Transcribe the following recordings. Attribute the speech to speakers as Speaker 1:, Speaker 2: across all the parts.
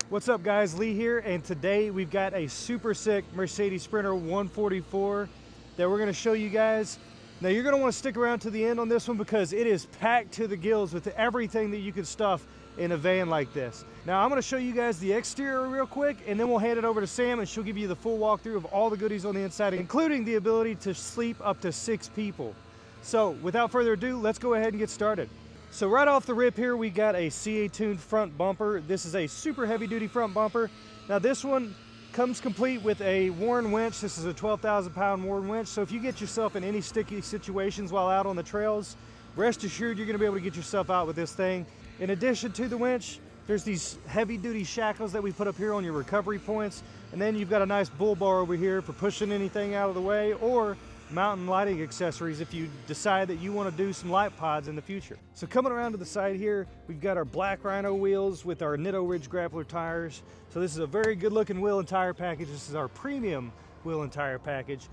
Speaker 1: What's up guys, Lee here, and today we've got a super sick Mercedes Sprinter 144 that we're going to show you guys. Now you're going to want to stick around to the end on this one because it is packed to the gills with everything that you could stuff in a van like this. Now I'm going to show you guys the exterior real quick, and then we'll hand it over to Sam and she'll give you the full walkthrough of all the goodies on the inside, including the ability to sleep up to 6 people. So without further ado, let's go ahead and get started. So right off the rip here, we got a CA tuned front bumper. This is a super heavy duty front bumper. Now this one comes complete with a Warn winch. This is a 12,000 pound Warn winch. So if you get yourself in any sticky situations while out on the trails, rest assured you're gonna be able to get yourself out with this thing. In addition to the winch, there's these heavy duty shackles that we put up here on your recovery points. And then you've got a nice bull bar over here for pushing anything out of the way, or mountain lighting accessories if you decide that you want to do some light pods in the future. So coming around to the side here, we've got our black Rhino wheels with our Nitto Ridge Grappler tires. So this is a very good looking wheel and tire package. This is our premium wheel and tire package,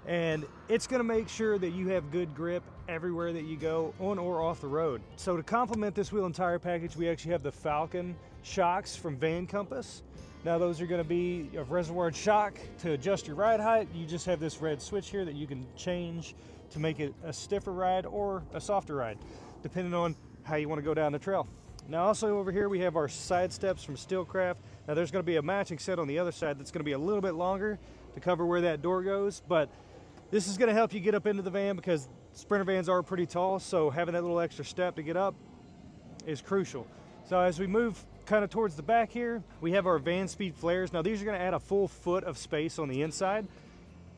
Speaker 1: and it's going to make sure that you have good grip everywhere that you go, on or off the road. So to complement this wheel and tire package, we actually have the Falcon shocks from Van Compass. Now those are going to be a reservoir shock to adjust your ride height. You just have this red switch here that you can change to make it a stiffer ride or a softer ride, depending on how you want to go down the trail. Now also over here we have our side steps from Steelcraft. Now there's going to be a matching set on the other side that's going to be a little bit longer to cover where that door goes, but this is going to help you get up into the van because Sprinter vans are pretty tall, so having that little extra step to get up is crucial. So as we move kind of towards the back here, we have our van speed flares. Now these are going to add a full foot of space on the inside,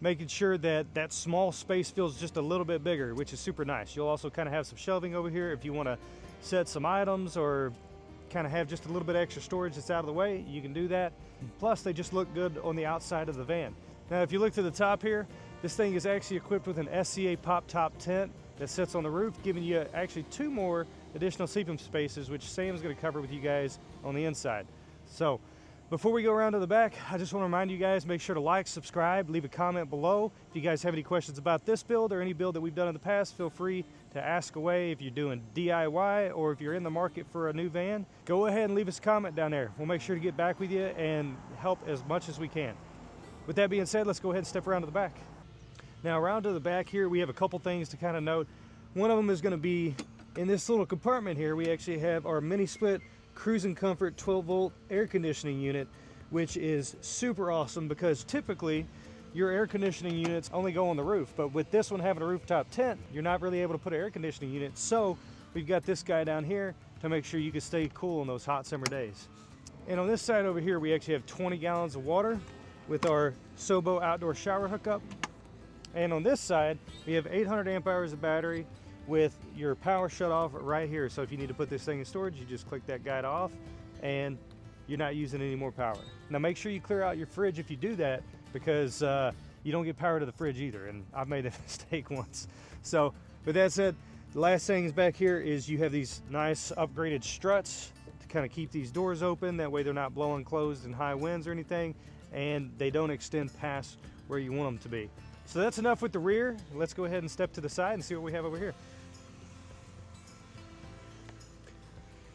Speaker 1: making sure that that small space feels just a little bit bigger, which is super nice. You'll also kind of have some shelving over here if you want to set some items or kind of have just a little bit extra storage that's out of the way. You can do that. Plus they just look good on the outside of the van. Now if you look to the top here, this thing is actually equipped with an SCA pop top tent that sits on the roof, giving you actually 2 more additional sleeping spaces, which Sam's going to cover with you guys on the inside. So before we go around to the back, I just want to remind you guys, make sure to like, subscribe, leave a comment below. If you guys have any questions about this build or any build that we've done in the past, feel free to ask away. If you're doing DIY or if you're in the market for a new van, go ahead and leave us a comment down there. We'll make sure to get back with you and help as much as we can. With that being said, let's go ahead and step around to the back. Now around to the back here, we have a couple things to kind of note. One of them is going to be in this little compartment here. We actually have our mini split cruising comfort 12-volt air conditioning unit, which is super awesome because typically your air conditioning units only go on the roof, but with this one having a rooftop tent, you're not really able to put an air conditioning unit. So we've got this guy down here to make sure you can stay cool on those hot summer days. And on this side over here, we actually have 20 gallons of water with our Sobo outdoor shower hookup. And on this side, we have 800 amp hours of battery with your power shut off right here. So if you need to put this thing in storage, you just click that guide off and you're not using any more power. Now make sure you clear out your fridge if you do that, because you don't get power to the fridge either, and I've made that mistake once. So with that said, the last thing is back here is you have these nice upgraded struts to kind of keep these doors open. That way they're not blowing closed in high winds or anything, and they don't extend past where you want them to be. So that's enough with the rear. Let's go ahead and step to the side and see what we have over here.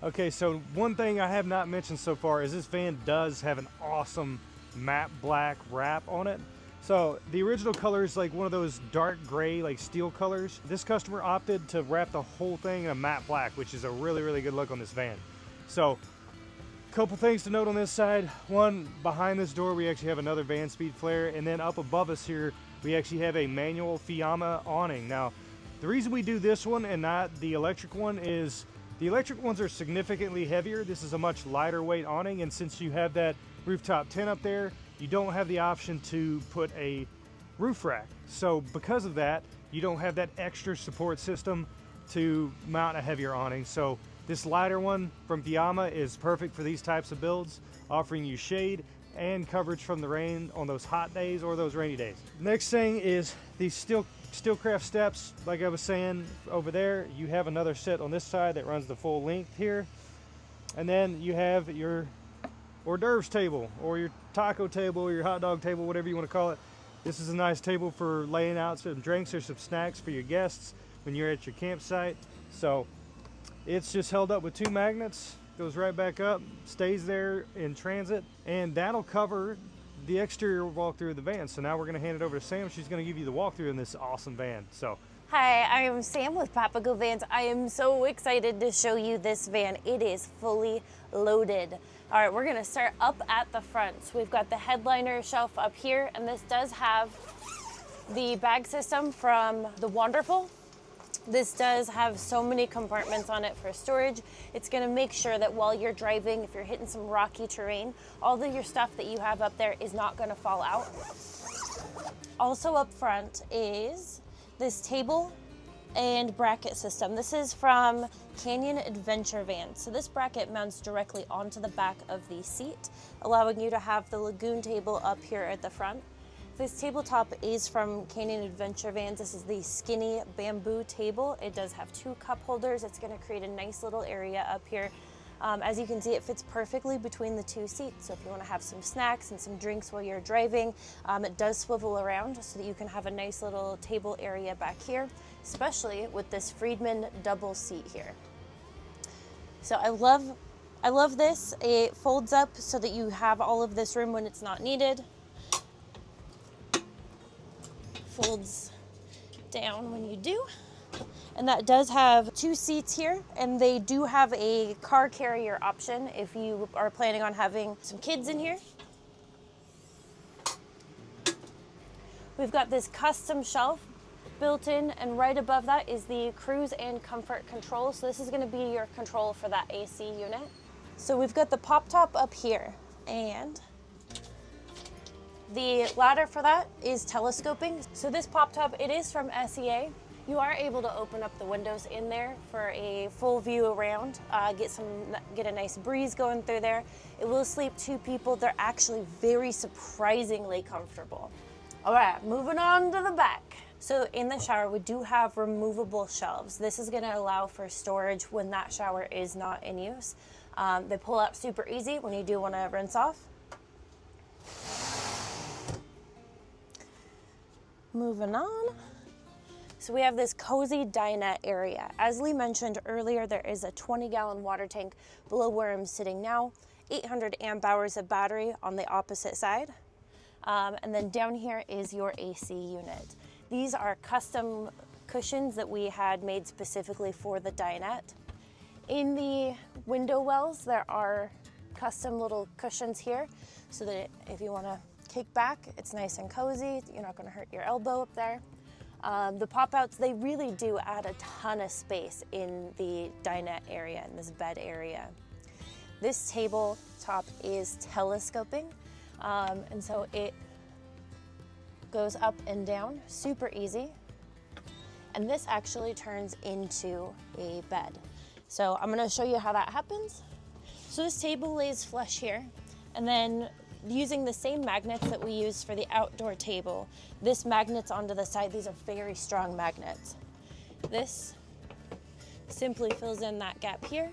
Speaker 1: Okay, so one thing I have not mentioned so far is this van does have an awesome matte black wrap on it. So the original color is like one of those dark gray, like steel colors. This customer opted to wrap the whole thing in a matte black, which is a really, really good look on this van. So couple things to note on this side. One, behind this door we actually have another van speed flare, and then up above us here we actually have a manual Fiamma awning. Now the reason we do this one and not the electric one is the electric ones are significantly heavier. This is a much lighter weight awning, and since you have that rooftop tent up there, you don't have the option to put a roof rack. So because of that, you don't have that extra support system to mount a heavier awning. So this lighter one from Fiamma is perfect for these types of builds, offering you shade and coverage from the rain on those hot days or those rainy days. Next thing is these Steelcraft steps. Like I was saying over there, you have another set on this side that runs the full length here. And then you have your hors d'oeuvres table or your taco table or your hot dog table, whatever you want to call it. This is a nice table for laying out some drinks or some snacks for your guests when you're at your campsite. So it's just held up with 2 magnets goes right back up, stays there in transit, and that'll cover the exterior walkthrough of the van. So now we're gonna hand it over to Sam. She's gonna give you the walkthrough in this awesome van. So.
Speaker 2: Hi, I am Sam with Papago Vans. I am so excited to show you this van. It is fully loaded. All right, we're gonna start up at the front. So we've got the headliner shelf up here, and this does have the bag system from the Wonderful. This does have so many compartments on it for storage. It's gonna make sure that while you're driving, if you're hitting some rocky terrain, all of your stuff that you have up there is not gonna fall out. Also up front is this table and bracket system. This is from Canyon Adventure Vans. So this bracket mounts directly onto the back of the seat, allowing you to have the lagoon table up here at the front. This tabletop is from Canyon Adventure Vans. This is the skinny bamboo table. It does have 2 cup holders. It's gonna create a nice little area up here. As you can see, it fits perfectly between the 2 seats. So if you wanna have some snacks and some drinks while you're driving, it does swivel around so that you can have a nice little table area back here, especially with this Friedman double seat here. So I love this. It folds up so that you have all of this room when it's not needed. Folds down when you do. And that does have 2 seats here, and they do have a car carrier option if you are planning on having some kids in here. We've got this custom shelf built in, and right above that is the cruise and comfort control. So this is gonna be your control for that AC unit. So we've got the pop top up here, and the ladder for that is telescoping. So this pop top, it is from SEA. You are able to open up the windows in there for a full view around, get a nice breeze going through there. It will sleep 2 people. They're actually very surprisingly comfortable. All right, moving on to the back. So in the shower, we do have removable shelves. This is gonna allow for storage when that shower is not in use. They pull out super easy when you do wanna rinse off. Moving on. So we have this cozy dinette area. As Lee mentioned earlier, there is a 20-gallon water tank below where I'm sitting now, 800 amp hours of battery on the opposite side. And then down here is your AC unit. These are custom cushions that we had made specifically for the dinette. In the window wells, there are custom little cushions here so that if you wanna kick back, it's nice and cozy. You're not gonna hurt your elbow up there. The pop-outs, they really do add a ton of space in the dinette area, in this bed area. This tabletop is telescoping, and so it goes up and down, super easy. And this actually turns into a bed. So I'm gonna show you how that happens. So this table lays flush here, and then using the same magnets that we use for the outdoor table, this magnets onto the side. These are very strong magnets. This simply fills in that gap here.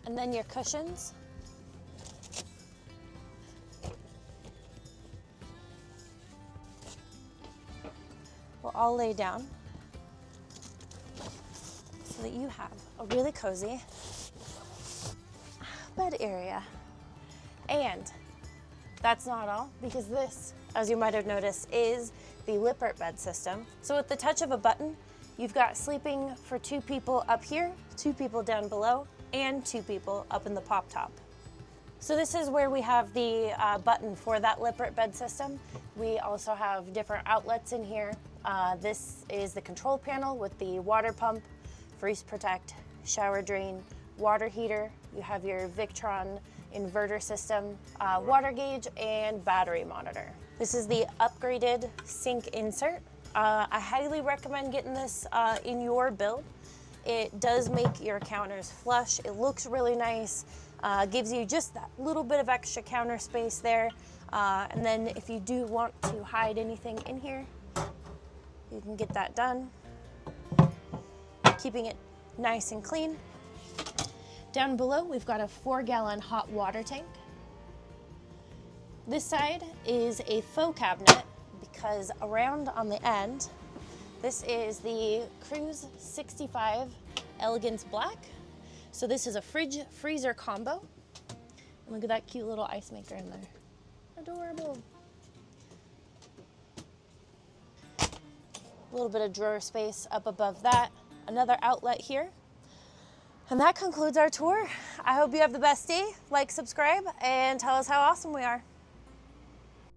Speaker 2: And then your cushions will all lay down so that you have a really cozy bed area. And that's not all, because this, as you might have noticed, is the Lippert bed system. So with the touch of a button, you've got sleeping for 2 people up here, 2 people down below, and 2 people up in the pop top. So this is where we have the button for that Lippert bed system. We also have different outlets in here. This is the control panel with the water pump, freeze protect, shower drain, water heater. You have your Victron inverter system, water gauge, and battery monitor. This is the upgraded sink insert. I highly recommend getting this in your build. It does make your counters flush. It looks really nice, gives you just that little bit of extra counter space there. And then if you do want to hide anything in here, you can get that done, keeping it nice and clean. Down below, we've got a 4-gallon hot water tank. This side is a faux cabinet because around on the end, this is the Cruise 65 Elegance Black. So this is a fridge freezer combo. And look at that cute little ice maker in there. Adorable. A little bit of drawer space up above that. Another outlet here. And that concludes our tour. I hope you have the best day. Like, subscribe, and tell us how awesome we are.